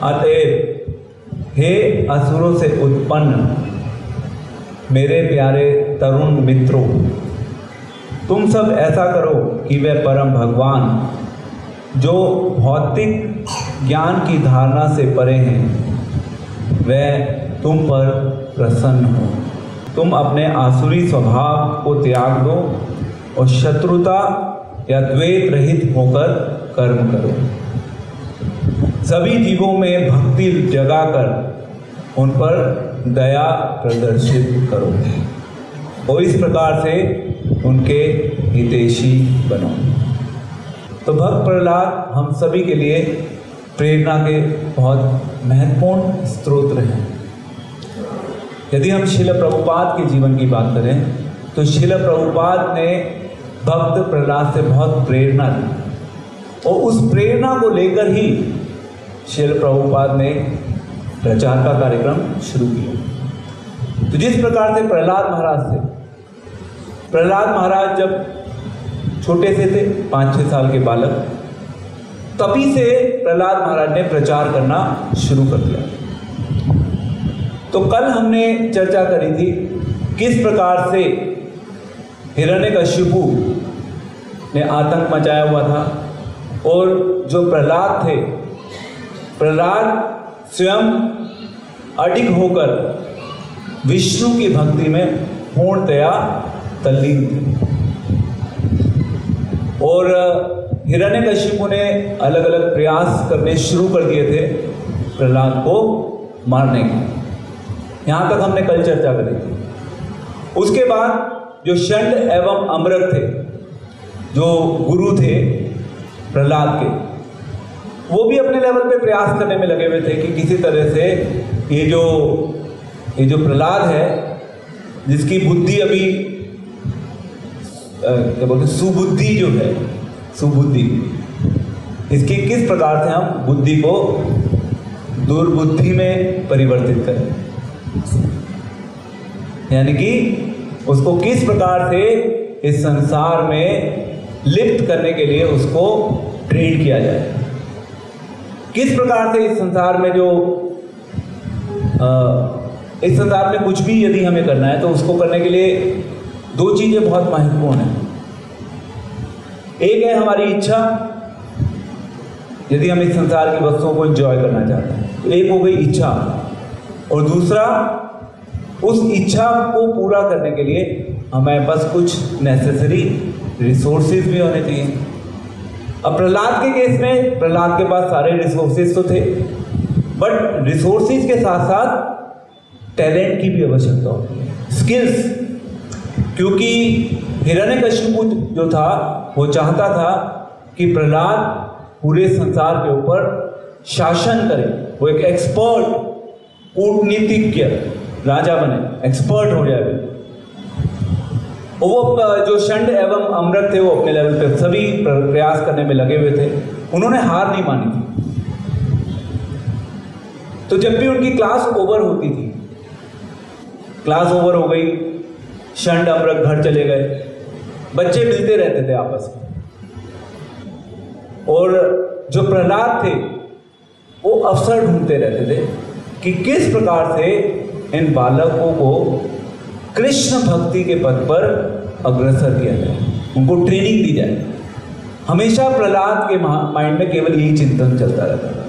अतएव हे असुरों से उत्पन्न मेरे प्यारे तरुण मित्रों, तुम सब ऐसा करो कि वह परम भगवान जो भौतिक ज्ञान की धारणा से परे हैं, वह तुम पर प्रसन्न हो। तुम अपने आसुरी स्वभाव को त्याग दो और शत्रुता या द्वेष रहित होकर कर्म करो। सभी जीवों में भक्ति जगाकर उन पर दया प्रदर्शित करो और इस प्रकार से उनके हितैषी बनो। तो भक्त प्रहलाद हम सभी के लिए प्रेरणा के बहुत महत्वपूर्ण स्रोत हैं। यदि हम श्रील प्रभुपाद के जीवन की बात करें तो श्रील प्रभुपाद ने भक्त प्रहलाद से बहुत प्रेरणा ली और उस प्रेरणा को लेकर ही श्रील प्रभुपाद ने प्रचार का कार्यक्रम शुरू किया। तो जिस प्रकार से प्रहलाद महाराज जब छोटे से थे, 5-6 साल के बालक, तभी से प्रहलाद महाराज ने प्रचार करना शुरू कर दिया। तो कल हमने चर्चा करी थी किस प्रकार से हिरण्यकशिपु ने आतंक मचाया हुआ था और जो प्रहलाद थे, प्रहलाद स्वयं अडिग होकर विष्णु की भक्ति में पूर्णतया तल्लीन थे और हिरण्यकशिपु ने अलग अलग प्रयास करने शुरू कर दिए थे प्रहलाद को मारने के। यहाँ तक हमने कल चर्चा करी थी। उसके बाद जो षंड एवं अमृत थे, जो गुरु थे प्रहलाद के, वो भी अपने लेवल पे प्रयास करने में लगे हुए थे कि किसी तरह से ये जो प्रहलाद है, जिसकी बुद्धि अभी क्या बोलते सुबुद्धि जो है, सुबुद्धि, इसकी किस प्रकार से हम बुद्धि को दुर्बुद्धि में परिवर्तित करें, यानी कि उसको किस प्रकार से इस संसार में लिप्त करने के लिए उसको ट्रेन किया जाए। किस प्रकार से इस संसार में इस संसार में कुछ भी यदि हमें करना है तो उसको करने के लिए 2 चीजें बहुत महत्वपूर्ण हैं। एक है हमारी इच्छा, यदि हम इस संसार की वस्तुओं को एंजॉय करना चाहते हैं तो एक हो गई इच्छा, और दूसरा उस इच्छा को पूरा करने के लिए हमें बस कुछ नेसेसरी रिसोर्सेज भी होने चाहिए। अब प्रहलाद के केस में प्रहलाद के पास सारे रिसोर्सेज तो थे, बट रिसोर्सेज के साथ साथ टैलेंट की भी आवश्यकता होती है, स्किल्स, क्योंकि हिरण्यकशिपु जो था वो चाहता था कि प्रहलाद पूरे संसार के ऊपर शासन करे, वो एक एक्सपर्ट कूटनीतिज्ञ राजा बने, एक्सपर्ट हो जाए। वो जो षंड एवं अमृत थे वो अपने लेवल पे सभी प्रयास करने में लगे हुए थे, उन्होंने हार नहीं मानी थी। तो जब भी उनकी क्लास ओवर होती थी, क्लास ओवर हो गई, षंड अमृत घर चले गए, बच्चे मिलते रहते थे आपस में, और जो प्रहलाद थे वो अवसर ढूंढते रहते थे कि किस प्रकार से इन बालकों को कृष्ण भक्ति के पथ पर अग्रसर किया जाए, उनको ट्रेनिंग दी जाए। हमेशा प्रहलाद के माइंड में केवल यही चिंतन चलता रहता था।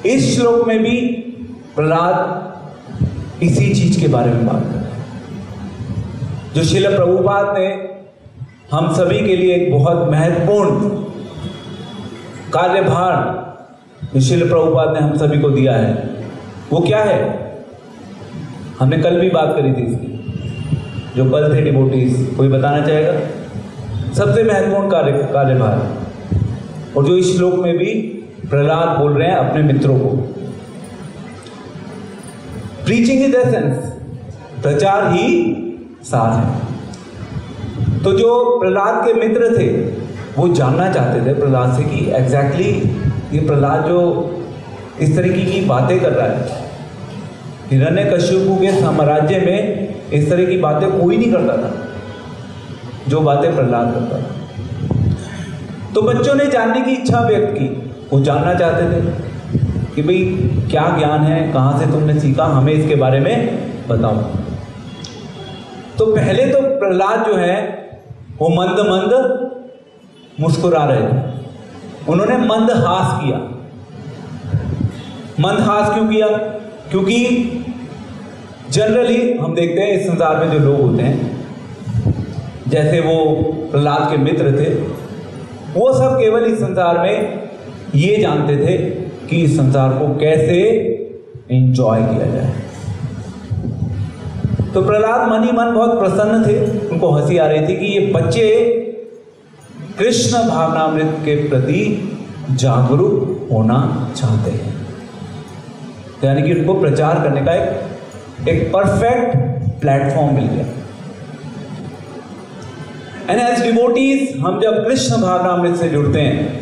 इस श्लोक में भी प्रहलाद इसी चीज के बारे में बात कर रहे हैं, जो श्रील प्रभुपाद ने हम सभी के लिए एक बहुत महत्वपूर्ण कार्यभार जो श्रील प्रभुपाद ने हम सभी को दिया है, वो क्या है? हमने कल भी बात करी थी इसकी, जो कल थे डिवोटीज, कोई बताना चाहेगा? सबसे महत्वपूर्ण कार्यभार, और जो इस श्लोक में भी प्रहलाद बोल रहे हैं अपने मित्रों को, प्रीचिंग इज एसेंस, प्रचार ही सार है। तो जो प्रहलाद के मित्र थे वो जानना चाहते थे प्रहलाद से कि एग्जैक्टली ये प्रहलाद जो इस तरीके की बातें कर रहा है, हिरण्यकशिपु के साम्राज्य में इस तरह की बातें कोई नहीं करता था जो बातें प्रहलाद करता था। तो बच्चों ने जानने की इच्छा व्यक्त की, वो जानना चाहते थे कि भाई क्या ज्ञान है, कहाँ से तुमने सीखा, हमें इसके बारे में बताओ। तो पहले तो प्रहलाद जो है वो मंद मंद मुस्कुरा रहे थे। उन्होंने मंदहास किया। मंदहास क्यों किया? क्योंकि जनरली हम देखते हैं इस संसार में जो लोग होते हैं, जैसे वो प्रहलाद के मित्र थे, वो सब केवल इस संसार में ये जानते थे कि इस संसार को कैसे एंजॉय किया जाए। तो प्रहलाद मन ही मन बहुत प्रसन्न थे। उनको हंसी आ रही थी कि ये बच्चे कृष्ण भावनामृत के प्रति जागरूक होना चाहते हैं। यानी कि उनको प्रचार करने का एक परफेक्ट प्लेटफॉर्म मिल गया। एंड एज डिवोटीज हम जब कृष्ण भावनामृत से जुड़ते हैं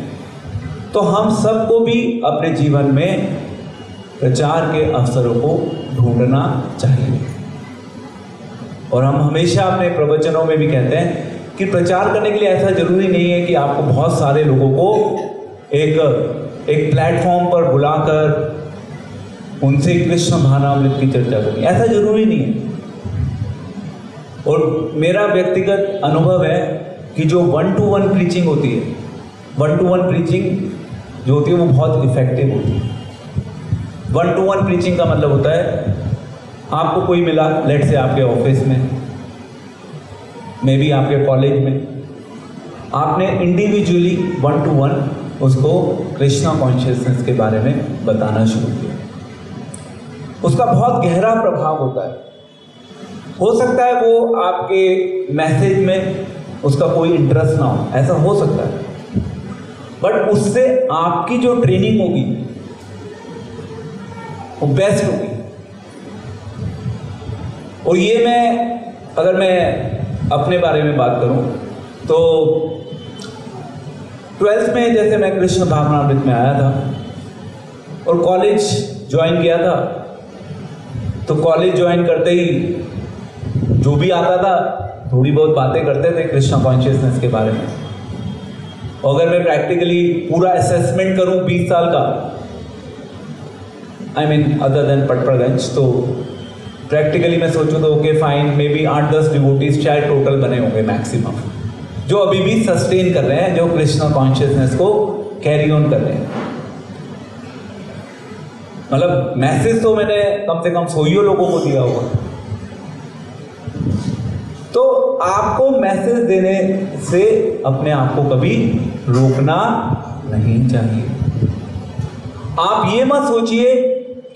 तो हम सबको भी अपने जीवन में प्रचार के अवसरों को ढूंढना चाहिए। और हम हमेशा अपने प्रवचनों में भी कहते हैं कि प्रचार करने के लिए ऐसा जरूरी नहीं है कि आपको बहुत सारे लोगों को एक प्लेटफॉर्म पर बुलाकर उनसे कृष्ण भावनामृत की चर्चा करनी, ऐसा जरूरी नहीं है। और मेरा व्यक्तिगत अनुभव है कि जो 1-to-1 प्रीचिंग होती है, 1-to-1 प्रीचिंग जो होती है वो बहुत इफेक्टिव होती है। 1-to-1 प्रीचिंग का मतलब होता है आपको कोई मिला, लेट से आपके ऑफिस में, मे बी आपके कॉलेज में, आपने इंडिविजुअली 1-to-1 उसको कृष्णा कॉन्शियसनेस के बारे में बताना शुरू किया। उसका बहुत गहरा प्रभाव होता है। हो सकता है वो आपके मैसेज में उसका कोई इंटरेस्ट ना हो, ऐसा हो सकता है, बट उससे आपकी जो ट्रेनिंग होगी वो बेस्ट होगी। और ये अगर मैं अपने बारे में बात करूं तो 12th में जैसे मैं कृष्ण भावनामृत में आया था और कॉलेज ज्वाइन किया था, तो कॉलेज ज्वाइन करते ही जो भी आता था थोड़ी बहुत बातें करते थे कृष्ण कॉन्शियसनेस के बारे में। अगर मैं प्रैक्टिकली पूरा असेसमेंट करूं 20 साल का, I mean other than Patparganj, तो प्रैक्टिकली मैं सोचूं तो okay fine, may be 8-10 devotees शायद टोटल बने होंगे मैक्सिमम, जो अभी भी सस्टेन कर रहे हैं, जो कृष्ण कॉन्शियसनेस को कैरी ऑन कर रहे हैं। मतलब मैसेज तो मैंने कम से कम 100 लोगों को दिया होगा। तो आपको मैसेज देने से अपने आप को कभी रोकना नहीं चाहिए। आप ये मत सोचिए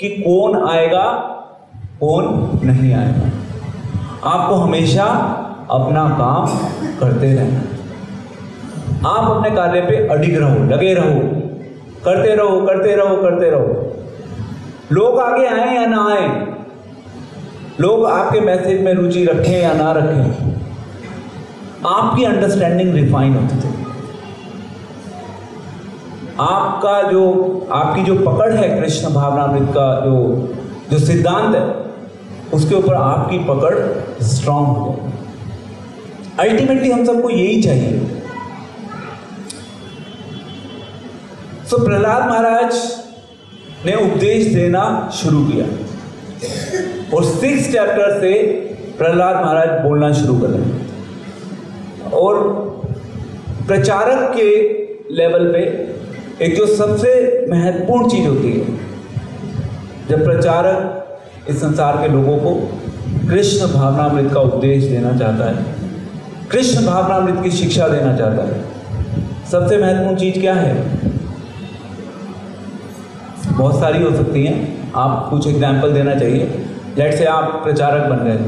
कि कौन आएगा कौन नहीं आएगा। आपको हमेशा अपना काम करते रहना। आप अपने कार्य पे अडिग रहो, लगे रहो, करते रहो, करते रहो, करते रहो। लोग आगे आए या ना आए, लोग आपके मैसेज में रुचि रखें या ना रखें, आपकी अंडरस्टैंडिंग रिफाइन होती थी। आपकी जो पकड़ है कृष्ण भावनामृत का जो सिद्धांत है, उसके ऊपर आपकी पकड़ स्ट्रांग हो जाए। अल्टीमेटली हम सबको यही चाहिए। सो प्रहलाद महाराज ने उपदेश देना शुरू किया और 6 चैप्टर से प्रहलाद महाराज बोलना शुरू कर रहे। और प्रचारक के लेवल पे एक जो सबसे महत्वपूर्ण चीज होती है, जब प्रचारक इस संसार के लोगों को कृष्ण भावनामृत का उपदेश देना चाहता है, कृष्ण भावनामृत की शिक्षा देना चाहता है, सबसे महत्वपूर्ण चीज क्या है? बहुत सारी हो सकती हैं, आप कुछ एग्जाम्पल देना चाहिए। लेट से आप प्रचारक बन गए,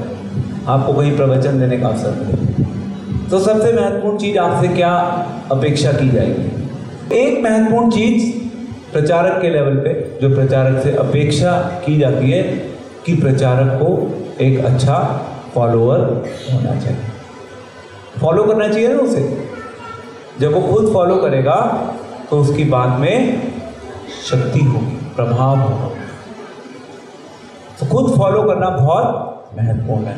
आपको कहीं प्रवचन देने का अवसर मिले, तो सबसे महत्वपूर्ण चीज आपसे क्या अपेक्षा की जाएगी? एक महत्वपूर्ण चीज प्रचारक के लेवल पे जो प्रचारक से अपेक्षा की जाती है कि प्रचारक को एक अच्छा फॉलोअर होना चाहिए। फॉलो करना चाहिए ना उसे। जब वो खुद फॉलो करेगा तो उसकी बात में शक्ति होगी, प्रभाव होगा। तो खुद फॉलो करना बहुत महत्वपूर्ण है।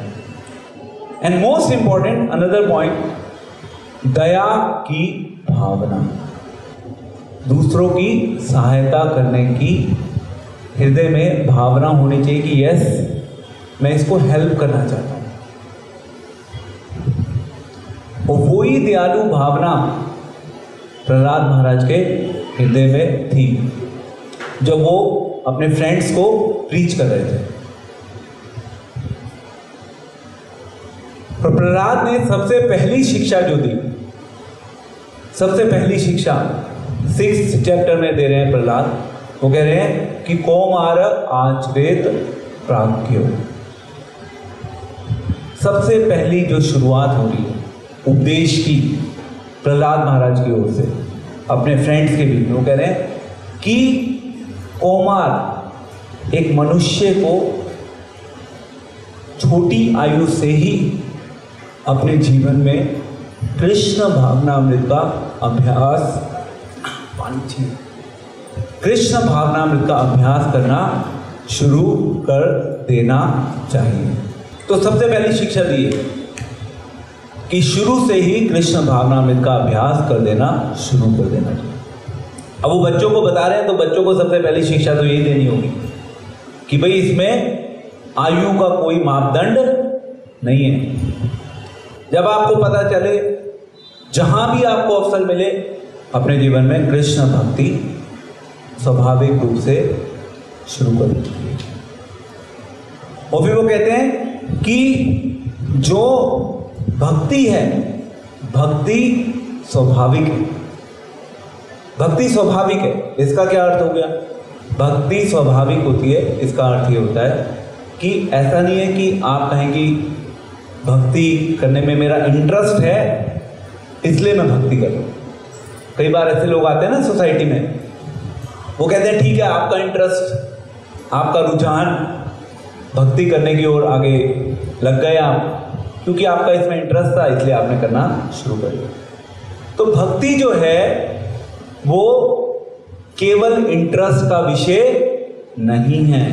And most important another point, दया की भावना, दूसरों की सहायता करने की हृदय में भावना होनी चाहिए कि यस मैं इसको हेल्प करना चाहता हूँ। और वही दयालु भावना प्रहलाद महाराज के हृदय में थी जब वो अपने फ्रेंड्स को प्रीच कर रहे थे। प्रहलाद ने सबसे पहली शिक्षा जो दी, सबसे पहली शिक्षा 6th चैप्टर में दे रहे हैं प्रहलाद। वो कह रहे हैं कि कौमार आचरेत प्राज्ञो। सबसे पहली जो शुरुआत हो रही है उपदेश की प्रहलाद महाराज की ओर से अपने फ्रेंड्स के बीच में, वो कह रहे हैं कि कौमार एक मनुष्य को छोटी आयु से ही अपने जीवन में कृष्ण भावनामृत का अभ्यास कृष्ण भावनामृत का अभ्यास करना शुरू कर देना चाहिए। तो सबसे पहली शिक्षा दी है कि शुरू से ही कृष्ण भावनामृत का अभ्यास कर देना शुरू कर देना चाहिए। अब वो बच्चों को बता रहे हैं तो बच्चों को सबसे पहली शिक्षा तो यही देनी होगी कि भाई इसमें आयु का कोई मापदंड नहीं है। जब आपको पता चले, जहां भी आपको अवसर मिले, अपने जीवन में कृष्ण भक्ति स्वाभाविक रूप से शुरू कर दीजिए। और फिर वो कहते हैं कि जो भक्ति है, भक्ति स्वाभाविक है। भक्ति स्वाभाविक है, इसका क्या अर्थ हो गया? भक्ति स्वाभाविक होती है, इसका अर्थ ये होता है कि ऐसा नहीं है कि आप कहें कि भक्ति करने में मेरा इंटरेस्ट है इसलिए मैं भक्ति कर रहा हूँ। कई बार ऐसे लोग आते हैं ना सोसाइटी में, वो कहते हैं ठीक है आपका इंटरेस्ट, आपका रुझान भक्ति करने की ओर आगे लग गए आप, क्योंकि आपका इसमें इंटरेस्ट था इसलिए आपने करना शुरू कर दिया। तो भक्ति जो है वो केवल इंटरेस्ट का विषय नहीं है।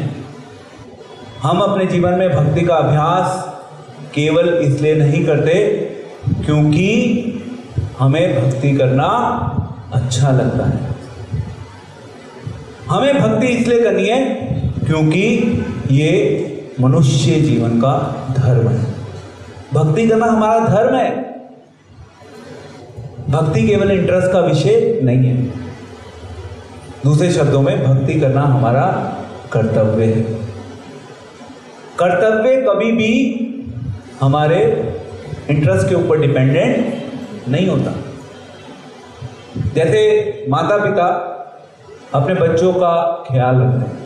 हम अपने जीवन में भक्ति का अभ्यास केवल इसलिए नहीं करते क्योंकि हमें भक्ति करना अच्छा लगता है। हमें भक्ति इसलिए करनी है क्योंकि ये मनुष्य जीवन का धर्म है। भक्ति करना हमारा धर्म है। भक्ति केवल इंटरेस्ट का विषय नहीं है। दूसरे शब्दों में भक्ति करना हमारा कर्तव्य है। कर्तव्य कभी भी हमारे इंटरेस्ट के ऊपर डिपेंडेंट नहीं होता। जैसे माता पिता अपने बच्चों का ख्याल रखते हैं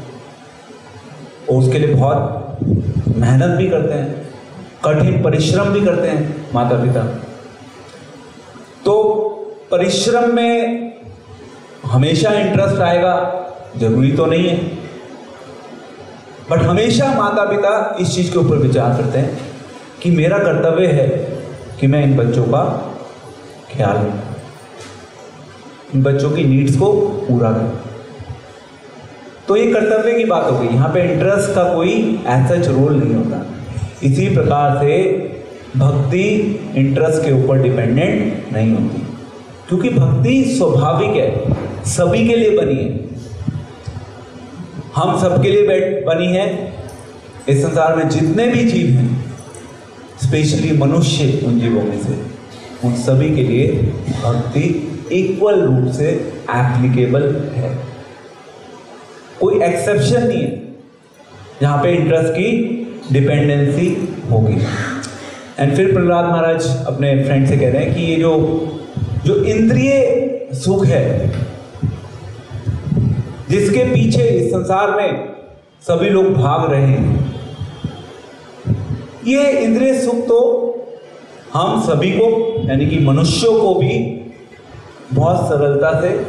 और उसके लिए बहुत मेहनत भी करते हैं, कठिन परिश्रम भी करते हैं माता पिता। तो परिश्रम में हमेशा इंटरेस्ट आएगा जरूरी तो नहीं है, बट हमेशा माता पिता इस चीज़ के ऊपर विचार करते हैं कि मेरा कर्तव्य है कि मैं इन बच्चों का ख्याल रखूं, इन बच्चों की नीड्स को पूरा करूं। तो ये कर्तव्य की बात हो गई। यहाँ पे इंटरेस्ट का कोई ऐसा रोल नहीं होता। इसी प्रकार से भक्ति इंटरेस्ट के ऊपर डिपेंडेंट नहीं होती, क्योंकि भक्ति स्वाभाविक है, सभी के लिए बनी है। हम सबके लिए बनी है। इस संसार में जितने भी जीव हैं, स्पेशली मनुष्य उन जीवों में से, उन सभी के लिए भक्ति इक्वल रूप से एप्लीकेबल है। कोई एक्सेप्शन नहीं है जहाँ पे इंटरेस्ट की डिपेंडेंसी होगी। एंड फिर प्रहलाद महाराज अपने फ्रेंड से कह रहे हैं कि ये जो इंद्रिय सुख है जिसके पीछे इस संसार में सभी लोग भाग रहे हैं, ये इंद्रिय सुख तो हम सभी को यानी कि मनुष्यों को भी बहुत सरलता से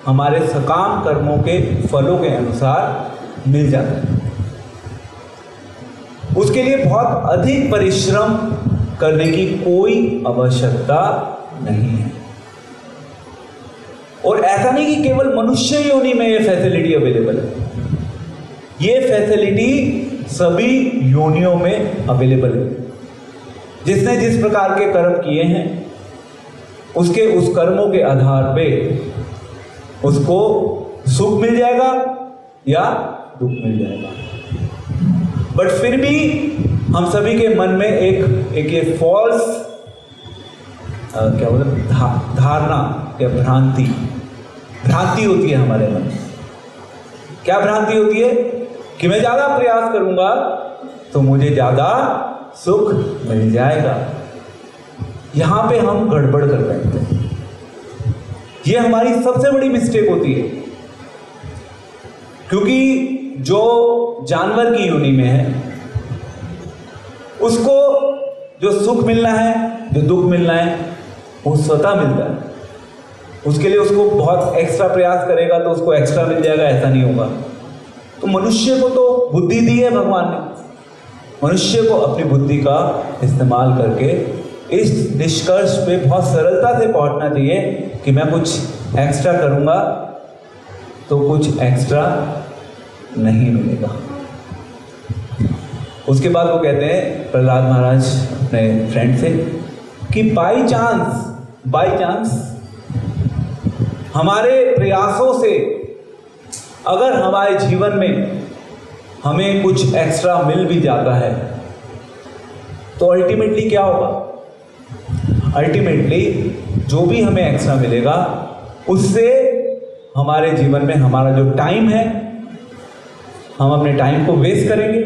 हमारे सकाम कर्मों के फलों के अनुसार मिल जाता है। उसके लिए बहुत अधिक परिश्रम करने की कोई आवश्यकता नहीं है। और ऐसा नहीं कि केवल मनुष्य योनि में ये फैसिलिटी अवेलेबल है, ये फैसिलिटी सभी योनियों में अवेलेबल है। जिसने जिस प्रकार के कर्म किए हैं उसके उस कर्मों के आधार पे उसको सुख मिल जाएगा या दुख मिल जाएगा। बट फिर भी हम सभी के मन में एक ये फॉल्स क्या बोलते धारणा या भ्रांति होती है हमारे मन में। क्या भ्रांति होती है? कि मैं ज़्यादा प्रयास करूंगा तो मुझे ज़्यादा सुख मिल जाएगा। यहां पे हम गड़बड़ कर बैठते हैं। ये हमारी सबसे बड़ी मिस्टेक होती है, क्योंकि जो जानवर की योनि में है उसको जो सुख मिलना है, जो दुख मिलना है, वो स्वतः मिलता है। उसके लिए उसको बहुत एक्स्ट्रा प्रयास करेगा तो उसको एक्स्ट्रा मिल जाएगा, ऐसा नहीं होगा। तो मनुष्य को तो बुद्धि दी है भगवान ने, मनुष्य को अपनी बुद्धि का इस्तेमाल करके इस निष्कर्ष पे बहुत सरलता से पहुंचना चाहिए कि मैं कुछ एक्स्ट्रा करूंगा तो कुछ एक्स्ट्रा नहीं मिलेगा। उसके बाद वो कहते हैं प्रहलाद महाराज अपने फ्रेंड से कि बाई चांस हमारे प्रयासों से अगर हमारे जीवन में हमें कुछ एक्स्ट्रा मिल भी जाता है तो अल्टीमेटली क्या होगा? अल्टीमेटली जो भी हमें एक्स्ट्रा मिलेगा उससे हमारे जीवन में हमारा जो टाइम है, हम अपने टाइम को वेस्ट करेंगे।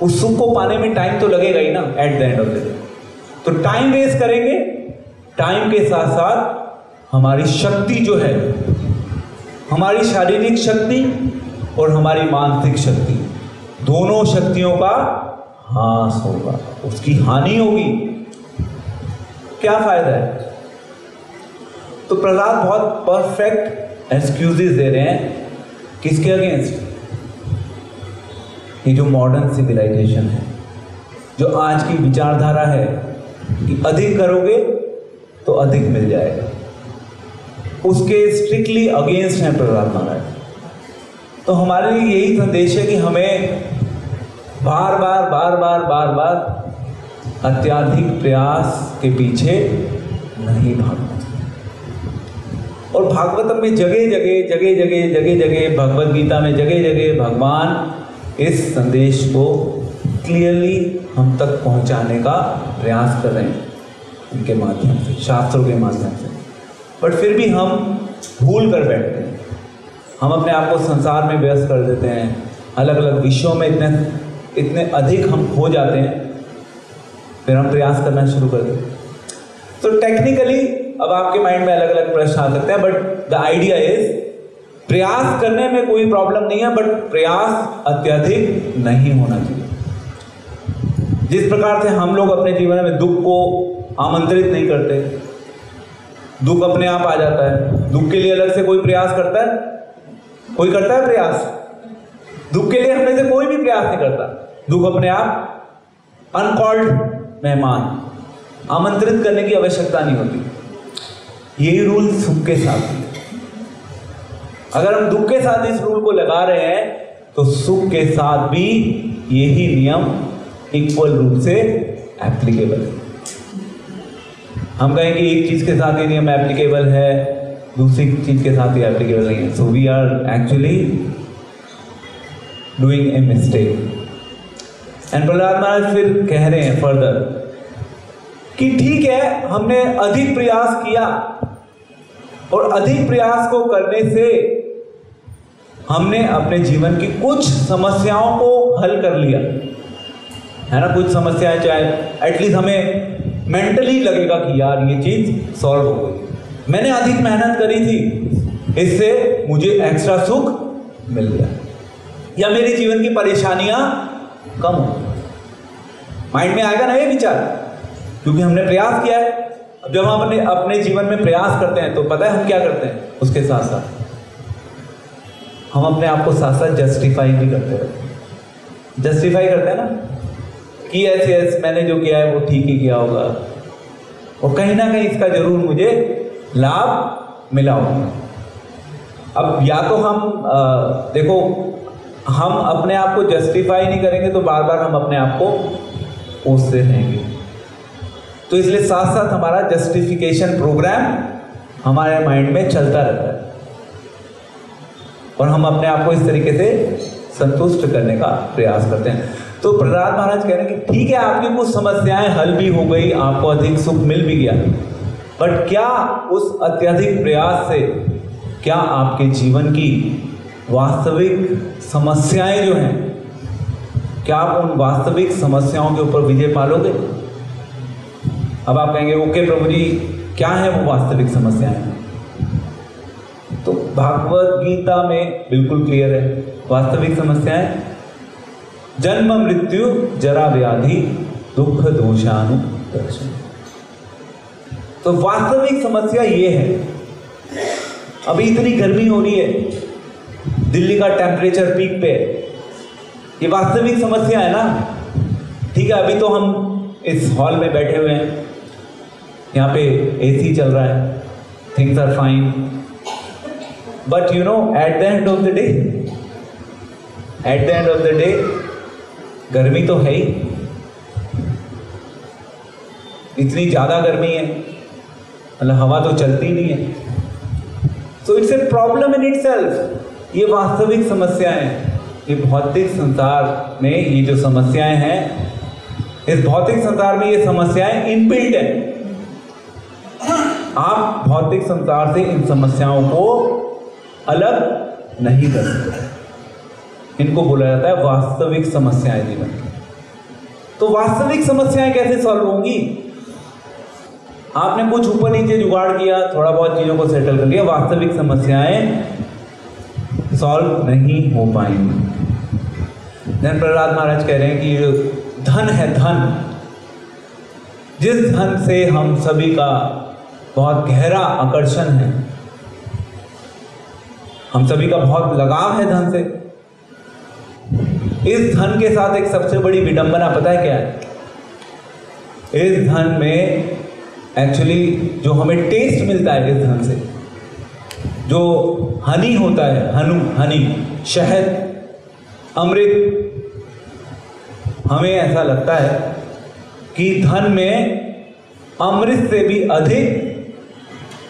उस सुख को पाने में टाइम तो लगेगा ही ना eight the end of the day. तो टाइम वेस्ट करेंगे, टाइम के साथ साथ हमारी शक्ति जो है, हमारी शारीरिक शक्ति और हमारी मानसिक शक्ति, दोनों शक्तियों का ह्रास होगा, उसकी हानि होगी। क्या फायदा है? तो प्रहलाद बहुत परफेक्ट एक्सक्यूजेस दे रहे हैं किसके अगेंस्ट? ये जो मॉडर्न सिविलाइजेशन है, जो आज की विचारधारा है कि अधिक करोगे तो अधिक मिल जाएगा, उसके स्ट्रिक्टली अगेंस्ट हैं प्रहलाद महाराज। तो हमारे लिए यही संदेश है कि हमें बार बार अत्याधिक प्रयास के पीछे नहीं भागना चाहिए। और भागवतम में जगह भगवद गीता में जगह भगवान इस संदेश को क्लियरली हम तक पहुंचाने का प्रयास कर रहे हैं उनके माध्यम से, शास्त्रों के माध्यम से। बट फिर भी हम भूल कर बैठते हैं, हम अपने आप को संसार में व्यस्त कर देते हैं, अलग अलग विषयों में इतने अधिक हम खो जाते हैं, फिर हम प्रयास करना शुरू कर देते हैं। तो टेक्निकली अब आपके माइंड में अलग अलग प्रश्न आ सकते हैं, बट द आइडिया इज प्रयास करने में कोई प्रॉब्लम नहीं है, बट प्रयास अत्यधिक नहीं होना चाहिए। जिस प्रकार से हम लोग अपने जीवन में दुख को आमंत्रित नहीं करते, दुख अपने आप आ जाता है। दुख के लिए अलग से कोई प्रयास करता है? कोई करता है प्रयास? दुख के लिए हमें से कोई भी प्रयास नहीं करता। दुख अपने आप अनकॉल्ड मेहमान, आमंत्रित करने की आवश्यकता नहीं होती। यही रूल सुख के साथ है। अगर हम दुख के साथ इस रूल को लगा रहे हैं तो सुख के साथ भी यही नियम इक्वल रूप से एप्लीकेबल है। हम कहेंगे एक चीज के साथ ये नियम एप्लीकेबल है, दूसरी चीज के साथ ये एप्लीकेबल नहीं है। So we are actually doing a mistake. एंड प्रहलाद महाराज फिर कह रहे हैं फर्दर कि ठीक है, हमने अधिक प्रयास किया और अधिक प्रयास को करने से हमने अपने जीवन की कुछ समस्याओं को हल कर लिया है ना। कुछ समस्याएं चाहे एटलीस्ट हमें मेंटली लगेगा कि यार ये चीज सॉल्व हो गई, मैंने अधिक मेहनत करी थी, इससे मुझे एक्स्ट्रा सुख मिल गया, या मेरे जीवन की परेशानियां कम हो। माइंड में आएगा ना ये विचार, क्योंकि हमने प्रयास किया है। अब जब हम अपने जीवन में प्रयास करते हैं तो पता है हम क्या करते हैं, उसके साथ साथ हम अपने आप को साथ साथ जस्टिफाई भी करते रहते हैं। जस्टिफाई करते हैं ना कि ऐसे मैंने जो किया है वो ठीक ही किया होगा, और कहीं ना कहीं इसका जरूर मुझे लाभ मिला होगा। अब या तो हम देखो, हम अपने आप को जस्टिफाई नहीं करेंगे तो बार बार हम अपने आप को कोसते रहेंगे। तो इसलिए साथ साथ हमारा जस्टिफिकेशन प्रोग्राम हमारे माइंड में चलता रहता है। और हम अपने आप को इस तरीके से संतुष्ट करने का प्रयास करते हैं। तो प्रहलाद महाराज कह रहे हैं कि ठीक है, आपकी कुछ समस्याएं हल भी हो गई, आपको अधिक सुख मिल भी गया, बट क्या उस अत्यधिक प्रयास से क्या आपके जीवन की वास्तविक समस्याएं जो हैं, क्या आप उन वास्तविक समस्याओं के ऊपर विजय पालोगे? अब आप कहेंगे ओके प्रभु जी, क्या है वो वास्तविक समस्याएं? तो भागवत गीता में बिल्कुल क्लियर है, वास्तविक समस्याएं जन्म मृत्यु जरा व्याधि दुख दोषानुदर्शन। तो वास्तविक समस्या ये है, अभी इतनी गर्मी हो रही है, दिल्ली का टेम्परेचर पीक पे, ये वास्तविक समस्या है ना। ठीक है, अभी तो हम इस हॉल में बैठे हुए हैं, यहाँ पे एसी चल रहा है, things are fine, but you know at the end of the day गर्मी तो है ही, इतनी ज़्यादा गर्मी है, मतलब हवा तो चलती नहीं है। So it's a problem in itself. ये वास्तविक समस्याएं हैं, ये भौतिक संसार में ये जो समस्याएं हैं, इस भौतिक संसार में ये समस्याएं इनबिल्ट हैं। आप भौतिक संसार से इन समस्याओं को अलग नहीं कर सकते। इनको बोला जाता है वास्तविक समस्याएं जीवन की। तो वास्तविक समस्याएं कैसे सॉल्व होंगी? आपने कुछ ऊपर नीचे जुगाड़ किया, थोड़ा बहुत चीजों को सेटल कर लिया, वास्तविक समस्याएं सॉल्व नहीं हो पाएंगी। धन प्रहलाद महाराज कह रहे हैं कि ये धन है, धन, जिस धन से हम सभी का बहुत गहरा आकर्षण है, हम सभी का बहुत लगाव है धन से, इस धन के साथ एक सबसे बड़ी विडंबना पता है क्या है? इस धन में एक्चुअली जो हमें टेस्ट मिलता है इस धन से, जो हनी होता है, हनी, शहद, अमृत, हमें ऐसा लगता है कि धन में अमृत से भी अधिक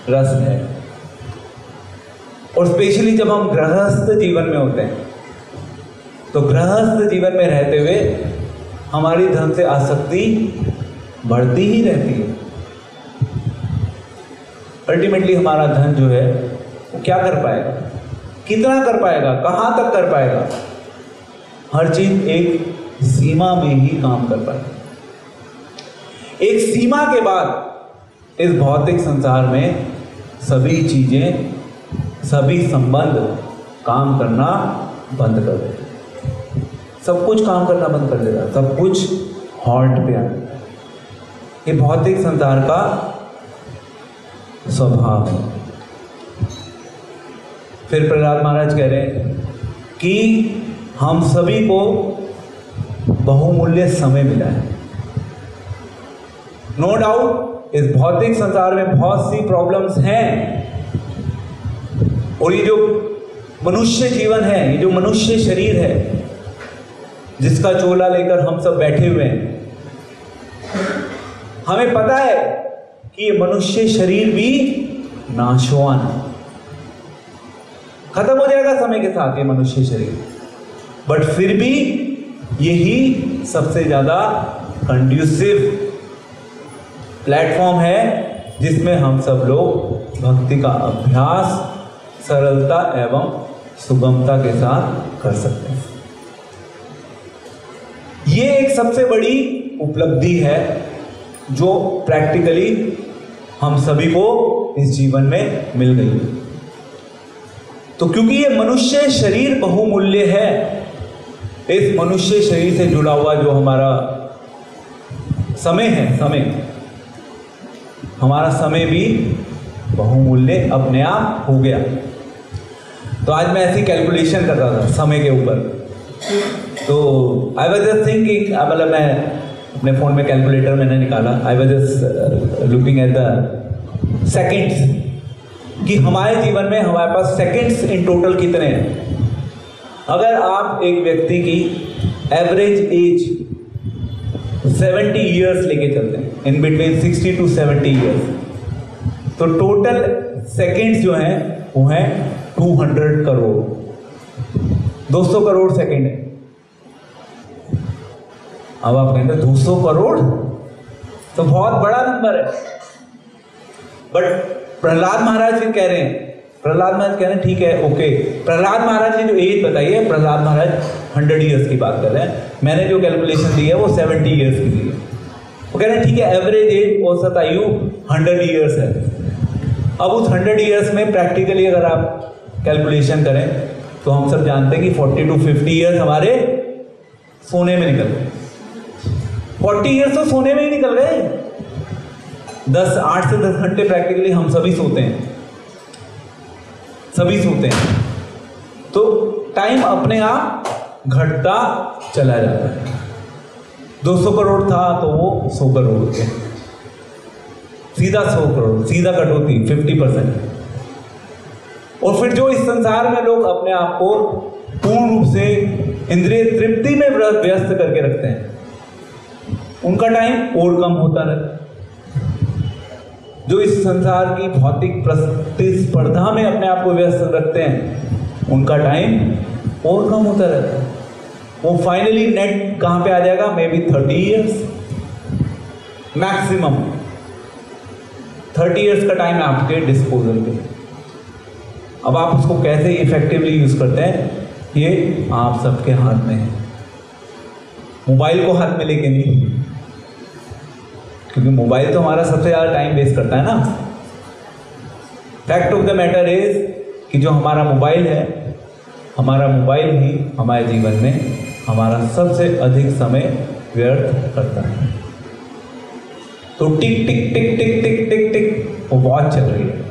रस है। और स्पेशली जब हम गृहस्थ जीवन में होते हैं, तो गृहस्थ जीवन में रहते हुए हमारी धन से आसक्ति बढ़ती ही रहती है। अल्टीमेटली हमारा धन जो है वो क्या कर पाएगा, कितना कर पाएगा, कहाँ तक कर पाएगा? हर चीज एक सीमा में ही काम कर पाएगा। एक सीमा के बाद इस भौतिक संसार में सभी चीजें, सभी संबंध काम करना बंद कर देते, सब कुछ काम करना बंद कर देता, सब कुछ हॉल्ट पे आ जाता। ये भौतिक संसार का स्वभाव है। फिर प्रहलाद महाराज कह रहे हैं कि हम सभी को बहुमूल्य समय मिला है। नो डाउट इस भौतिक संसार में बहुत सी प्रॉब्लम्स हैं, और ये जो मनुष्य जीवन है, ये जो मनुष्य शरीर है जिसका चोला लेकर हम सब बैठे हुए हैं, हमें पता है कि ये मनुष्य शरीर भी नाशवान है, खत्म हो जाएगा समय के साथ ये मनुष्य शरीर, बट फिर भी यही सबसे ज्यादा कंड्यूसिव प्लेटफॉर्म है जिसमें हम सब लोग भक्ति का अभ्यास सरलता एवं सुगमता के साथ कर सकते हैं। ये एक सबसे बड़ी उपलब्धि है जो प्रैक्टिकली हम सभी को इस जीवन में मिल गई। तो क्योंकि ये मनुष्य शरीर बहुमूल्य है, इस मनुष्य शरीर से जुड़ा हुआ जो हमारा समय है, हमारा समय भी बहुमूल्य अपने आप हो गया। तो आज मैं ऐसी कैलकुलेशन कर रहा था समय के ऊपर, तो आई वाज जस्ट थिंकिंग, मतलब मैं अपने फ़ोन में कैलकुलेटर मैंने निकाला, I was just looking at the seconds कि हमारे जीवन में हमारे पास सेकेंड्स इन टोटल कितने हैं। अगर आप एक व्यक्ति की एवरेज एज 70 ईयर्स लेके चलते हैं, इन बिटवीन 60 to 70 ईयर्स, तो टोटल सेकेंड्स जो हैं वो हैं 200 करोड़। 200 करोड़ सेकेंड है। अब आप कहेंगे 200 करोड़ तो बहुत बड़ा नंबर है, बट प्रहलाद महाराज भी कह रहे हैं, प्रहलाद महाराज कह रहे हैं ठीक है ओके। प्रहलाद महाराज ने जो एज बताई है, प्रहलाद महाराज 100 ईयर्स की बात कर रहे हैं, मैंने जो कैलकुलेशन दी है वो 70 ईयर्स की दी है। वो कह रहे हैं ठीक है, एवरेज एज औसत आयु 100 ईयर्स है। अब उस 100 ईयर्स में प्रैक्टिकली अगर आप कैलकुलेशन करें तो हम सब जानते हैं कि 40 to 50 ईयर्स हमारे सोने में निकल गए। 40 ईयर्स तो सोने में ही निकल गए। 8 से 10 घंटे प्रैक्टिकली हम सभी सोते हैं, सभी सोते हैं। तो टाइम अपने आप घटता चला जाता है। 200 करोड़ था तो वो 100 करोड़ हो गया, सीधा 100 करोड़, सीधा कटौती 50%। और फिर जो इस संसार में लोग अपने आप को पूर्ण रूप से इंद्रिय तृप्ति में व्यस्त करके रखते हैं, उनका टाइम और कम होता रहता है। जो इस संसार की भौतिक प्रतिस्पर्धा में अपने आप को व्यस्त रखते हैं, उनका टाइम और कम होता रहता है। वो फाइनली नेट कहाँ पे आ जाएगा, may be 30 years maximum. 30 years का टाइम आपके डिस्पोजल पे। अब आप उसको कैसे इफेक्टिवली यूज करते हैं, ये आप सबके हाथ में है। मोबाइल को हाथ में लेके नहीं, क्योंकि मोबाइल तो हमारा सबसे ज़्यादा टाइम वेस्ट करता है ना। Fact of the matter is कि जो हमारा मोबाइल है, हमारा मोबाइल ही हमारे जीवन में हमारा सबसे अधिक समय व्यर्थ करता है। तो टिक टिक टिक टिक टिक टिक टिक वो वॉच चल रही है।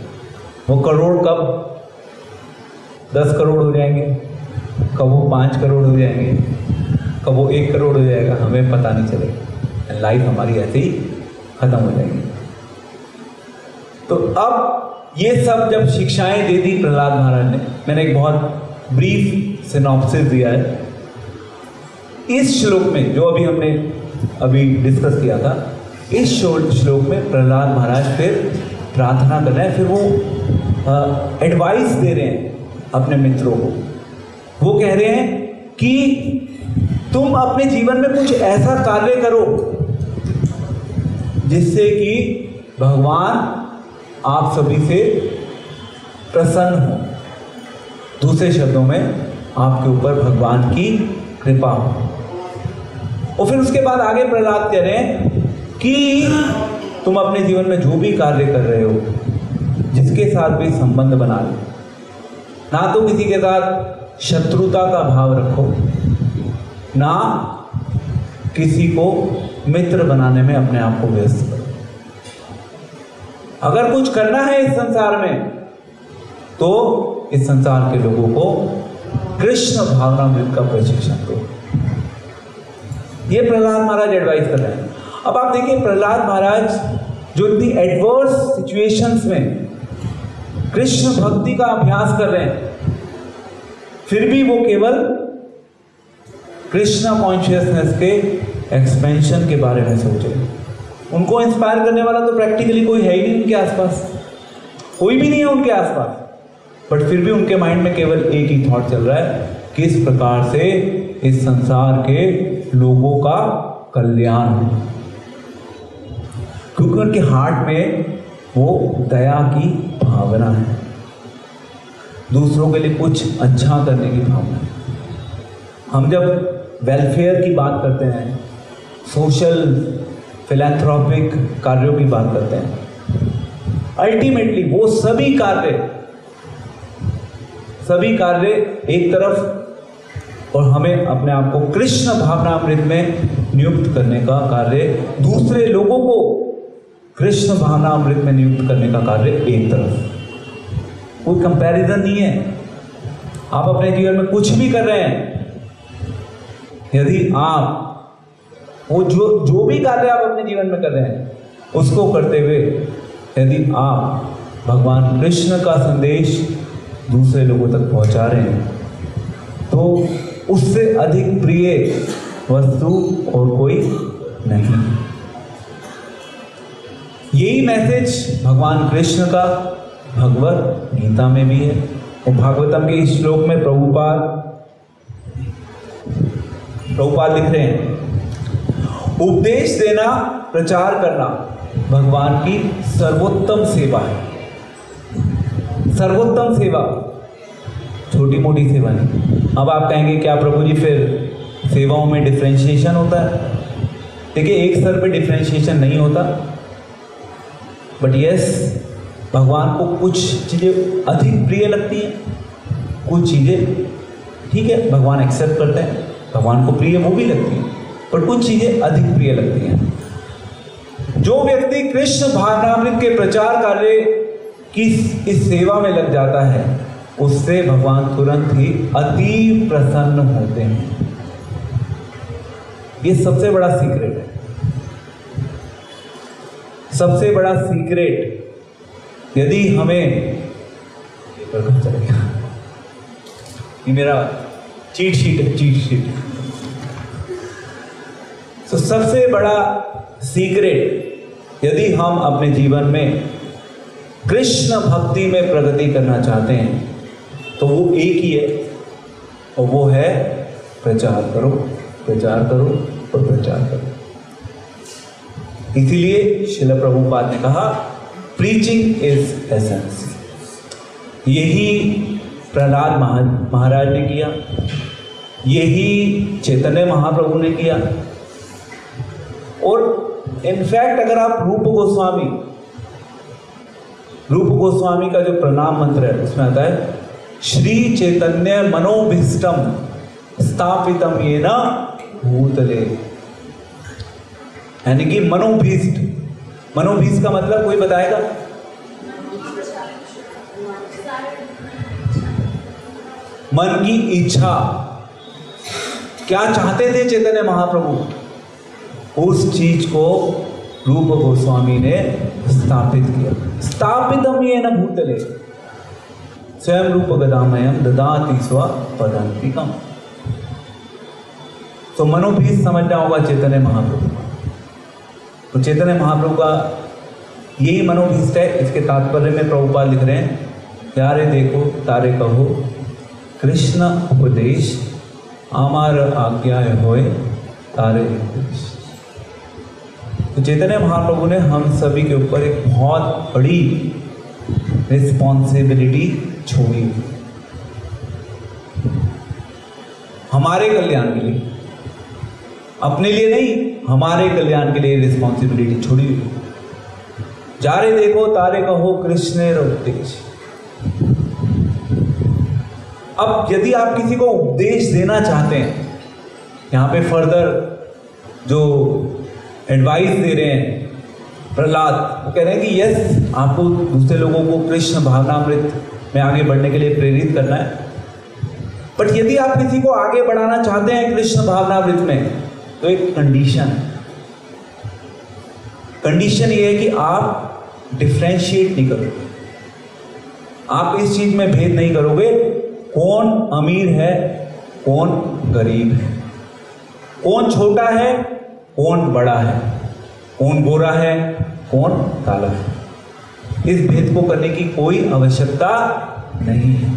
वो करोड़ कब 10 करोड़ हो जाएंगे, कब वो 5 करोड़ हो जाएंगे, कब वो 1 करोड़ हो जाएगा, हमें पता नहीं चलेगा। लाइफ हमारी ऐसे ही खत्म हो जाएगी। तो अब ये सब जब शिक्षाएं दे दी प्रहलाद महाराज ने, मैंने एक बहुत ब्रीफ सिनॉप्सिस दिया है इस श्लोक में, जो अभी डिस्कस किया था। इस श्लोक में प्रहलाद महाराज फिर प्रार्थना कर रहे हैं, फिर वो एडवाइस दे रहे हैं अपने मित्रों को। वो कह रहे हैं कि तुम अपने जीवन में कुछ ऐसा कार्य करो जिससे कि भगवान आप सभी से प्रसन्न हो। दूसरे शब्दों में, आपके ऊपर भगवान की कृपा हो। और फिर उसके बाद आगे प्रहलाद कह रहे हैं कि तुम अपने जीवन में जो भी कार्य कर रहे हो, जिसके साथ भी संबंध बना लो, ना तो किसी के साथ शत्रुता का भाव रखो, ना किसी को मित्र बनाने में अपने आप को व्यस्त करो। अगर कुछ करना है इस संसार में, तो इस संसार के लोगों को कृष्ण भावनामृत का प्रशिक्षण दो। ये प्रहलाद महाराज एडवाइस कर रहे हैं। अब आप देखिए, प्रहलाद महाराज जो इतनी एडवर्स सिचुएशंस में कृष्ण भक्ति का अभ्यास कर रहे हैं, फिर भी वो केवल कृष्णा कॉन्शियसनेस के एक्सपेंशन के बारे में सोचे। उनको इंस्पायर करने वाला तो प्रैक्टिकली कोई है ही नहीं उनके आसपास, कोई भी नहीं है उनके आसपास, बट फिर भी उनके माइंड में केवल एक ही थॉट चल रहा है, किस प्रकार से इस संसार के लोगों का कल्याण हो। क्योंकि उनके हार्ट में वो दया की भावना है, दूसरों के लिए कुछ अच्छा करने की भावना है। हम जब वेलफेयर की बात करते हैं, सोशल फिलैंथ्रोपिक कार्यों की बात करते हैं, अल्टीमेटली वो सभी कार्य एक तरफ, और हमें अपने आप को कृष्ण भावनामृत में नियुक्त करने का कार्य, दूसरे लोगों को कृष्ण भावनामृत में नियुक्त करने का कार्य एक तरफ। कोई कंपैरिजन नहीं है। आप अपने जीवन में कुछ भी कर रहे हैं, यदि आप वो जो भी कार्य आप अपने जीवन में कर रहे हैं, उसको करते हुए यदि आप भगवान कृष्ण का संदेश दूसरे लोगों तक पहुंचा रहे हैं, तो उससे अधिक प्रिय वस्तु और कोई नहीं। यही मैसेज भगवान कृष्ण का भगवत गीता में भी है। और भागवतम के इस श्लोक में प्रभुपाद प्रभुपाद लिख रहे हैं, उपदेश देना, प्रचार करना भगवान की सर्वोत्तम सेवा है। सर्वोत्तम सेवा, छोटी मोटी सेवा नहीं। अब आप कहेंगे क्या प्रभु जी फिर सेवाओं में डिफरेंशिएशन होता है? देखिए, एक स्तर पे डिफरेंशिएशन नहीं होता, बट यस, भगवान को कुछ चीज़ें अधिक प्रिय लगती हैं, कुछ चीज़ें ठीक है भगवान एक्सेप्ट करते हैं, भगवान को प्रिय वो भी लगती हैं, पर कुछ चीज़ें अधिक प्रिय लगती हैं। जो व्यक्ति कृष्ण भावनामृत के प्रचार कार्य की इस सेवा में लग जाता है, उससे भगवान तुरंत ही अति प्रसन्न होते हैं। ये सबसे बड़ा सीक्रेट है। सबसे बड़ा सीक्रेट, यदि हमें चलेगा, ये मेरा चीट शीट है, चीट शीट। तो सबसे बड़ा सीक्रेट, यदि हम अपने जीवन में कृष्ण भक्ति में प्रगति करना चाहते हैं, तो वो एक ही है, और वो है प्रचार करो, प्रचार करो और प्रचार करो। इसीलिए श्रील प्रभुपाद ने कहा, प्रीचिंग इज एसेंस। यही प्रहलाद महाराज ने किया, यही चैतन्य महाप्रभु ने किया। और इनफैक्ट अगर आप रूप गोस्वामी का जो प्रणाम मंत्र है, उसमें आता है, श्री चैतन्य मनोभीष्टम स्थापितम येन भूतले। यानी कि मनोभीष्ट, मनोभीष्ट का मतलब कोई बताएगा? मन की इच्छा। क्या चाहते थे चैतन्य महाप्रभु? उस चीज को रूप गोस्वामी ने स्थापित किया। स्थापितम येन भूतले स्वयं रूप गदामयम ददाति स्व पदान्तिकम। तो मनोभीष्ट समझना होगा चैतन्य महाप्रभु। तो चैतन्य महाप्रभु का यही मनोभीष्ट है। इसके तात्पर्य में प्रभुपाद लिख रहे हैं, यारे देखो तारे कहो कृष्ण उपदेश आमार आज्ञा होए तारे उपदेश। तो चैतन्य महाप्रभु ने हम सभी के ऊपर एक बहुत बड़ी रिस्पॉन्सिबिलिटी छोड़ी, हमारे कल्याण के लिए, अपने लिए नहीं, हमारे कल्याण के लिए रिस्पॉन्सिबिलिटी छोड़ी हुई। जारे देखो तारे कहो कृष्णेर उपदेश। अब यदि आप किसी को उपदेश देना चाहते हैं, यहाँ पे फर्दर जो एडवाइस दे रहे हैं प्रहलाद, वो कह रहे हैं कि यस, आपको दूसरे लोगों को कृष्ण भावनामृत में आगे बढ़ने के लिए प्रेरित करना है। बट यदि आप किसी को आगे बढ़ाना चाहते हैं कृष्ण भावनामृत में, तो एक कंडीशन ये है कि आप डिफ्रेंशिएट नहीं करोगे, आप इस चीज में भेद नहीं करोगे कौन अमीर है कौन गरीब है, कौन छोटा है कौन बड़ा है, कौन गोरा है कौन काला है। इस भेद को करने की कोई आवश्यकता नहीं है।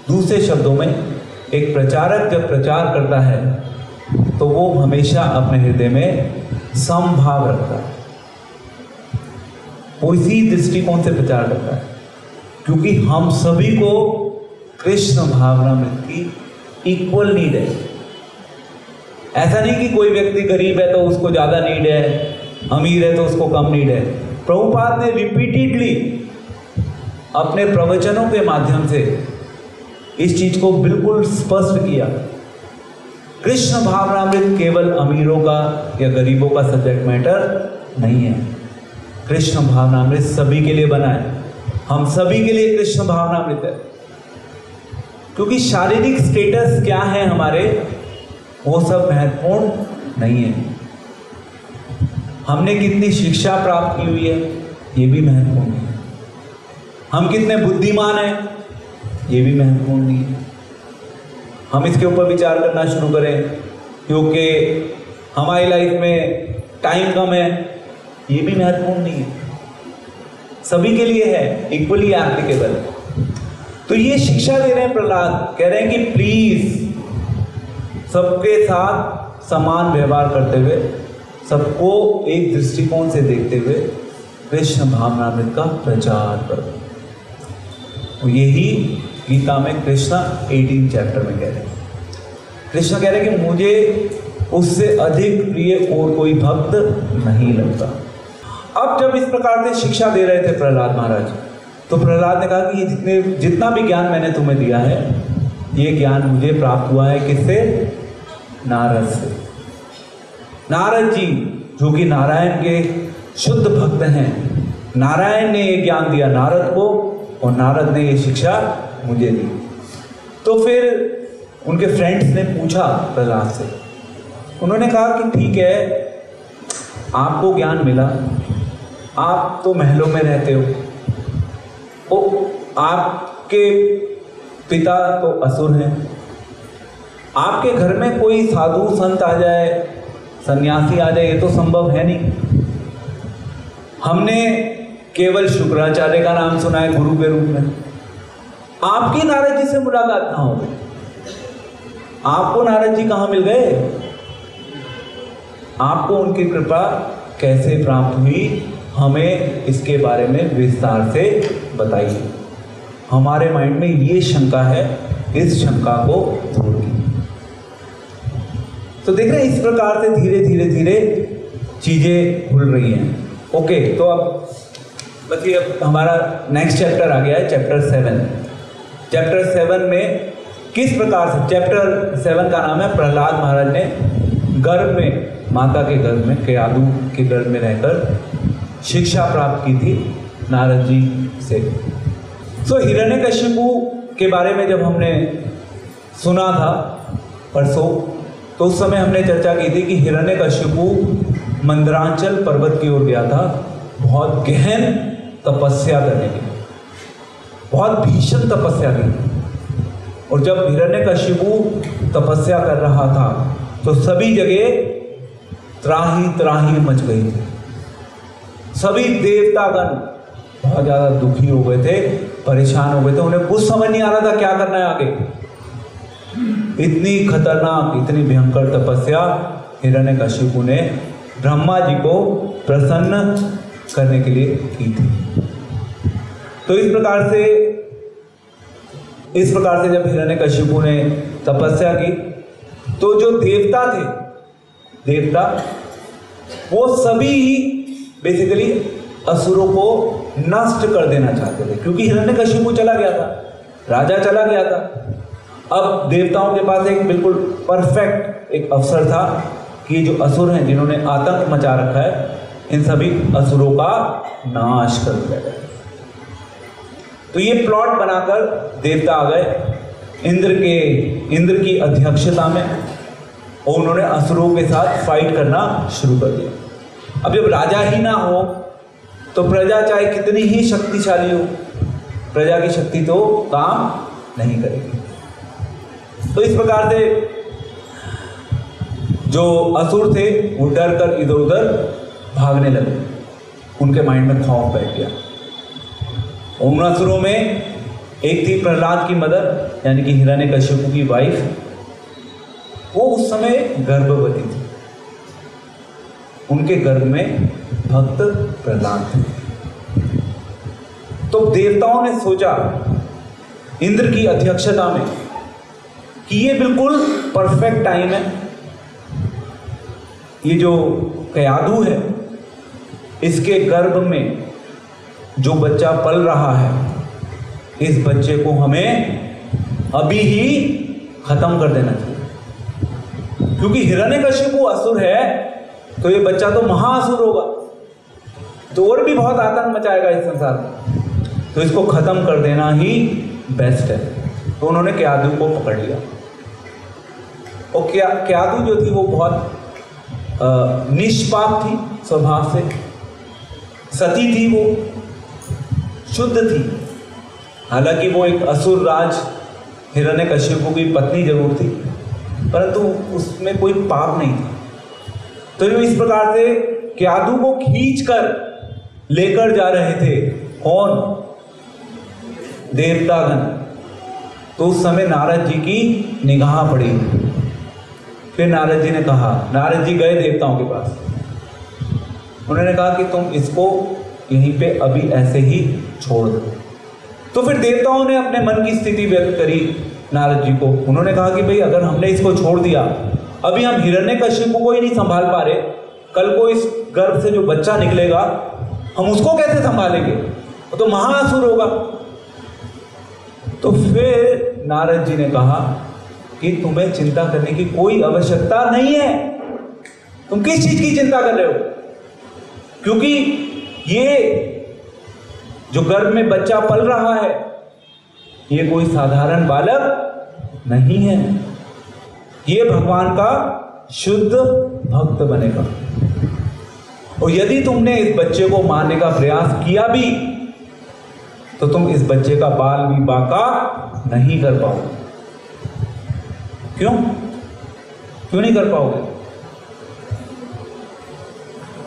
दूसरे शब्दों में, एक प्रचारक जब प्रचार करता है तो वो हमेशा अपने हृदय में समभाव रखता है। वो इसी दृष्टिकोण से प्रचार करता है, क्योंकि हम सभी को कृष्ण भावनामृत की इक्वल नीड है। ऐसा नहीं कि कोई व्यक्ति गरीब है तो उसको ज़्यादा नीड है, अमीर है तो उसको कम नीड है। प्रभुपाद ने रिपीटेडली अपने प्रवचनों के माध्यम से इस चीज को बिल्कुल स्पष्ट किया। कृष्ण भावनामृत केवल अमीरों का या गरीबों का सब्जेक्ट मैटर नहीं है। कृष्ण भावनामृत सभी के लिए बना है, हम सभी के लिए कृष्ण भावनामृत है। क्योंकि शारीरिक स्टेटस क्या है हमारे, वो सब महत्वपूर्ण नहीं है। हमने कितनी शिक्षा प्राप्त की हुई है, ये भी महत्वपूर्ण है। हम कितने बुद्धिमान हैं, ये भी महत्वपूर्ण नहीं है। हम इसके ऊपर विचार करना शुरू करें क्योंकि हमारी लाइफ में टाइम कम है, ये भी महत्वपूर्ण नहीं है। सभी के लिए है, इक्वली एप्लीकेबल। तो ये शिक्षा दे रहे हैं प्रहलाद, कह रहे हैं कि प्लीज सबके साथ समान व्यवहार करते हुए, सबको एक दृष्टिकोण से देखते हुए कृष्ण भावनामृत का प्रचार करो। यही गीता में कृष्ण 18 चैप्टर में कह रहे हैं। कृष्ण कह रहे हैं कि मुझे उससे अधिक प्रिय और कोई भक्त नहीं लगता। अब जब इस प्रकार से शिक्षा दे रहे थे प्रहलाद महाराज, तो प्रहलाद ने कहा कि ये जितना भी ज्ञान मैंने तुम्हें दिया है, ये ज्ञान मुझे प्राप्त हुआ है किससे? नारद से। नारद जी जो कि नारायण के शुद्ध भक्त हैं, नारायण ने ये ज्ञान दिया नारद को और नारद ने ये शिक्षा मुझे दी। तो फिर उनके फ्रेंड्स ने पूछा प्रहलाद से, उन्होंने कहा कि ठीक है, आपको ज्ञान मिला, आप तो महलों में रहते हो, आपके पिता तो असुर हैं, आपके घर में कोई साधु संत आ जाए, सन्यासी आ जाए, ये तो संभव है नहीं। हमने केवल शुक्राचार्य का नाम सुना है गुरु के रूप में। आपकी नारद जी से मुलाकात कहाँ हो गई? आपको नारद जी कहाँ मिल गए? आपको उनकी कृपा कैसे प्राप्त हुई? हमें इसके बारे में विस्तार से बताइए। हमारे माइंड में ये शंका है, इस शंका को दूर कीजिए। तो देख रहे हैं इस प्रकार से धीरे धीरे धीरे चीजें खुल रही हैं। ओके, तो अब बच्चे अब हमारा नेक्स्ट चैप्टर आ गया है, चैप्टर 7। चैप्टर 7 में किस प्रकार से, चैप्टर 7 का नाम है प्रहलाद महाराज ने गर्भ में, माता के गर्भ में, केयादू के गर्भ में रहकर शिक्षा प्राप्त की थी नारद जी से। तो हिरण्यकशिपु के बारे में जब हमने सुना था परसों, तो उस समय हमने चर्चा की थी कि हिरण्यकशिपु मंदरांचल पर्वत की ओर गया था बहुत गहन तपस्या करने के लिए, बहुत भीषण तपस्या की। और जब हिरण्यकशिपु तपस्या कर रहा था तो सभी जगह त्राही त्राही मच गई थी। सभी देवतागण बहुत ज़्यादा दुखी हो गए थे, परेशान हो गए थे, उन्हें कुछ समझ नहीं आ रहा था क्या करना है आगे। इतनी खतरनाक, इतनी भयंकर तपस्या हिरण्यकशिपु ने ब्रह्मा जी को प्रसन्न करने के लिए की थी। तो इस प्रकार से जब हिरण्यकशिपु ने तपस्या की, तो जो देवता थे, देवता वो सभी ही बेसिकली असुरों को नष्ट कर देना चाहते थे, क्योंकि हिरण्यकशिपु चला गया था, राजा चला गया था। अब देवताओं के पास एक बिल्कुल परफेक्ट एक अवसर था कि जो असुर हैं, जिन्होंने आतंक मचा रखा है, इन सभी असुरों का नाश कर दिया जाए। तो ये प्लॉट बनाकर देवता आ गए इंद्र की अध्यक्षता में, और उन्होंने असुरों के साथ फाइट करना शुरू कर दिया। अब जब राजा ही ना हो तो प्रजा चाहे कितनी ही शक्तिशाली हो, प्रजा की शक्ति तो काम नहीं करेगी। तो इस प्रकार से जो असुर थे वो डर कर इधर उधर भागने लगे, उनके माइंड में खौफ बैठ गया। उन असुरों में एक थी प्रहलाद की मदर, यानी कि हिरण्यकशिपु की वाइफ, वो उस समय गर्भवती थी, उनके गर्भ में भक्त प्रहलाद थे। तो देवताओं ने सोचा इंद्र की अध्यक्षता में कि ये बिल्कुल परफेक्ट टाइम है, ये जो केयादू है, इसके गर्भ में जो बच्चा पल रहा है, इस बच्चे को हमें अभी ही खत्म कर देना चाहिए, क्योंकि हिरण्यकशिपु असुर है तो ये बच्चा तो महाअसुर होगा, तो और भी बहुत आतंक मचाएगा इस संसार में, तो इसको खत्म कर देना ही बेस्ट है। तो उन्होंने केयादू को पकड़ लिया। और केयादू जो थी वो बहुत निष्पाप थी स्वभाव से, सती थी, वो शुद्ध थी। हालांकि वो एक असुर राज हिरण्यकशिपु की पत्नी जरूर थी, परंतु उसमें कोई पाप नहीं था। तो इस प्रकार से केयादू को खींचकर लेकर जा रहे थे कौन? देवतागण। तो उस समय नारद जी की निगाह पड़ी। फिर नारद जी ने कहा, नारद जी गए देवताओं के पास, उन्होंने कहा कि तुम इसको यहीं पे अभी ऐसे ही छोड़ दो। तो फिर देवताओं ने अपने मन की स्थिति व्यक्त करी नारद जी को। उन्होंने कहा कि भाई अगर हमने इसको छोड़ दिया, अभी हम हिरण्यकशिपु को ही नहीं संभाल पा रहे, कल को इस गर्भ से जो बच्चा निकलेगा हम उसको कैसे संभालेंगे, वो तो महाअसुर होगा। तो फिर नारद जी ने कहा कि तुम्हें चिंता करने की कोई आवश्यकता नहीं है। तुम किस चीज की चिंता कर रहे हो? क्योंकि ये जो गर्भ में बच्चा पल रहा है ये कोई साधारण बालक नहीं है, ये भगवान का शुद्ध भक्त बनेगा। और यदि तुमने इस बच्चे को मारने का प्रयास किया भी तो तुम इस बच्चे का बाल भी बाका नहीं कर पाओगे। क्यों नहीं कर पाओगे?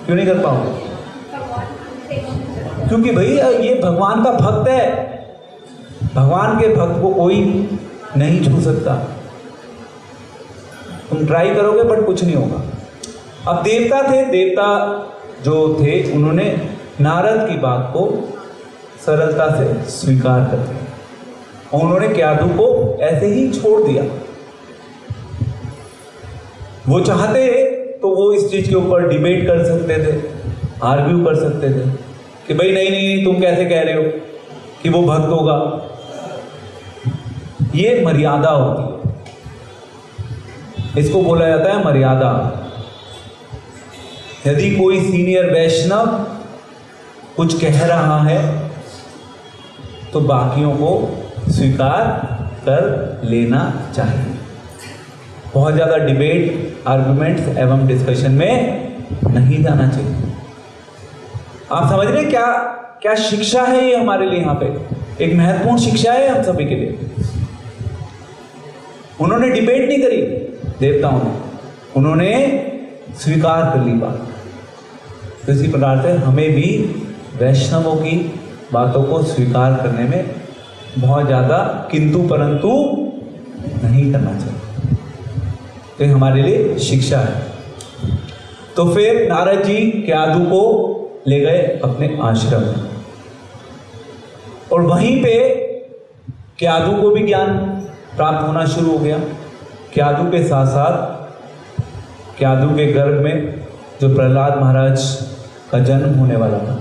क्यों नहीं कर पाओगे? क्योंकि भाई ये भगवान का भक्त है, भगवान के भक्त को कोई नहीं छू सकता। तुम ट्राई करोगे बट कुछ नहीं होगा। अब देवता जो थे उन्होंने नारद की बात को सरलता से स्वीकार कर लिया और उन्होंने क्यादु को ऐसे ही छोड़ दिया। वो चाहते तो वो इस चीज के ऊपर डिबेट कर सकते थे, आर्ग्यू कर सकते थे कि भाई नहीं तुम कैसे कह रहे हो कि वो भक्त होगा। ये मर्यादा होती है, इसको बोला जाता है मर्यादा। यदि कोई सीनियर वैष्णव कुछ कह रहा है तो बाकियों को स्वीकार कर लेना चाहिए। बहुत ज़्यादा डिबेट, आर्गुमेंट्स एवं डिस्कशन में नहीं जाना चाहिए। आप समझ रहे हैं क्या शिक्षा है ये हमारे लिए? यहाँ पे एक महत्वपूर्ण शिक्षा है हम सभी के लिए। उन्होंने डिबेट नहीं करी देवताओं ने, उन्होंने स्वीकार कर ली बात। तो इसी प्रकार से हमें भी वैष्णवों की बातों को स्वीकार करने में बहुत ज़्यादा किंतु परंतु नहीं करना चाहिए। तो ये हमारे लिए शिक्षा है। तो फिर नारद जी क्यादु को ले गए अपने आश्रम में और वहीं पे क्यादु को भी ज्ञान प्राप्त होना शुरू हो गया। क्यादु के साथ साथ क्यादु के गर्भ में जो प्रहलाद महाराज का जन्म होने वाला था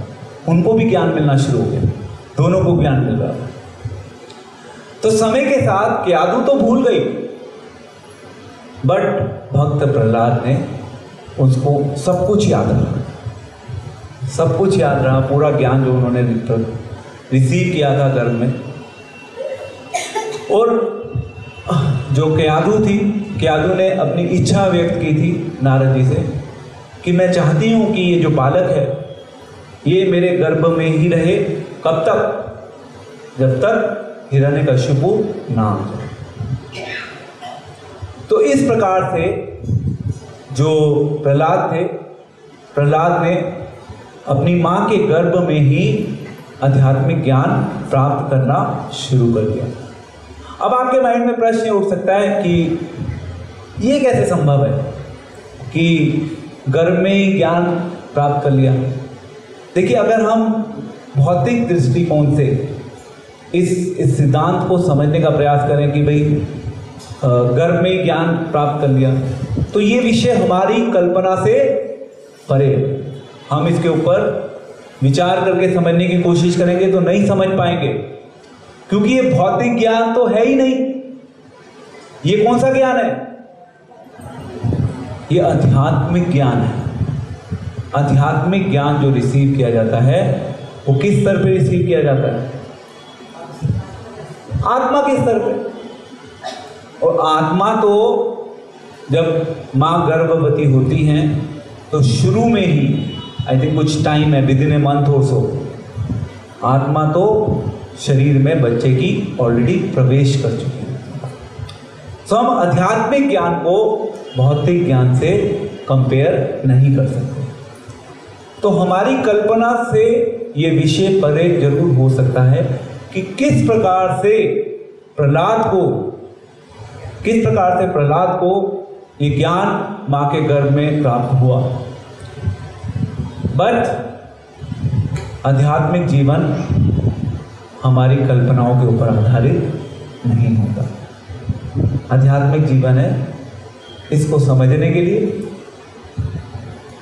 उनको भी ज्ञान मिलना शुरू हो गया, दोनों को ज्ञान मिल रहा था। तो समय के साथ क्यादु तो भूल गई बट भक्त प्रहलाद ने उसको सब कुछ याद रहा, सब कुछ याद रहा, पूरा ज्ञान जो उन्होंने रिसीव किया था गर्भ में। और जो क्यादु थी, क्यादु ने अपनी इच्छा व्यक्त की थी नारद जी से कि मैं चाहती हूँ कि ये जो बालक है ये मेरे गर्भ में ही रहे। कब तक? जब तक हिरण्यकशिपु ना हो जाए। तो इस प्रकार से जो प्रहलाद थे, प्रहलाद ने अपनी माँ के गर्भ में ही आध्यात्मिक ज्ञान प्राप्त करना शुरू कर दिया। अब आपके माइंड में प्रश्न ये उठ सकता है कि ये कैसे संभव है कि गर्भ में ही ज्ञान प्राप्त कर लिया। देखिए, अगर हम भौतिक दृष्टिकोण से इस सिद्धांत को समझने का प्रयास करें कि भाई गर्भ में ही ज्ञान प्राप्त कर लिया, तो ये विषय हमारी कल्पना से परे। हम इसके ऊपर विचार करके समझने की कोशिश करेंगे तो नहीं समझ पाएंगे, क्योंकि ये भौतिक ज्ञान तो है ही नहीं। ये कौन सा ज्ञान है? ये आध्यात्मिक ज्ञान है। आध्यात्मिक ज्ञान जो रिसीव किया जाता है वो किस स्तर पे रिसीव किया जाता है? आत्मा के स्तर पे। और आत्मा तो जब माँ गर्भवती होती हैं तो शुरू में ही, आई थिंक कुछ टाइम है, विद इन ए मंथ और सो, आत्मा तो शरीर में बच्चे की ऑलरेडी प्रवेश कर चुकी है। तो हम आध्यात्मिक ज्ञान को भौतिक ज्ञान से कंपेयर नहीं कर सकते। तो हमारी कल्पना से ये विषय परे जरूर हो सकता है कि किस प्रकार से प्रहलाद को ये ज्ञान माँ के गर्भ में प्राप्त हुआ। बट आध्यात्मिक जीवन हमारी कल्पनाओं के ऊपर आधारित नहीं होता। आध्यात्मिक जीवन है, इसको समझने के लिए,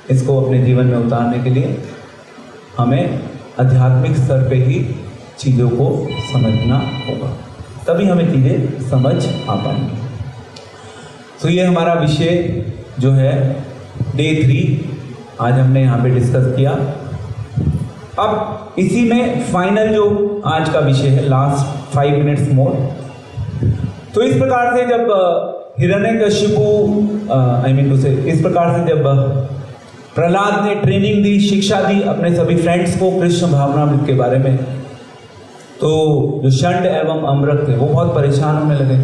इसको अपने जीवन में उतारने के लिए हमें आध्यात्मिक स्तर पे ही चीज़ों को समझना होगा, तभी हमें चीज़ें समझ आ पाएंगी। तो ये हमारा विषय जो है डे 3 आज हमने यहाँ पे डिस्कस किया। अब इसी में फाइनल जो आज का विषय है, लास्ट 5 मिनट्स मोर। तो इस प्रकार से जब हिरण्यकशिपु इस प्रकार से जब प्रहलाद ने ट्रेनिंग दी, शिक्षा दी अपने सभी फ्रेंड्स को कृष्ण भावनामृत के बारे में, तो जो षंड एवं अमृत थे वो बहुत परेशान होने लगे,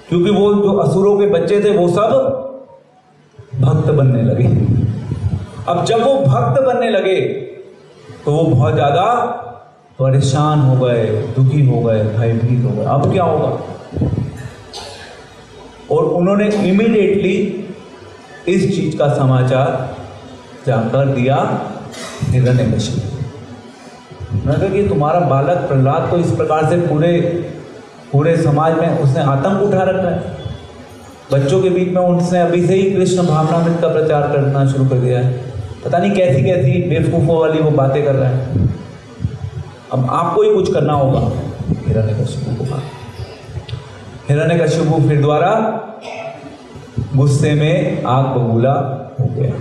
क्योंकि वो जो असुरों के बच्चे थे वो सब भक्त बनने लगे। अब जब वो भक्त बनने लगे तो वो बहुत ज़्यादा परेशान हो गए, दुखी हो गए, भयभीत हो गए। अब क्या होगा? और उन्होंने इमीडिएटली इस चीज का समाचार जाकर दिया हिरण्यकशिपु। उन्होंने कहा कि तुम्हारा बालक प्रहलाद तो इस प्रकार से पूरे समाज में उसने आतंक उठा रखा है, बच्चों के बीच में उसने अभी से ही कृष्ण भावनामृत का प्रचार करना शुरू कर दिया है, पता नहीं कैसी कैसी बेवकूफ़ों वाली वो बातें कर रहा है। अब आपको ही कुछ करना होगा। हिरण्यकशिपु को कहा। हिरण्यकशिपु फिर द्वारा गुस्से में आग बबूला हो गया।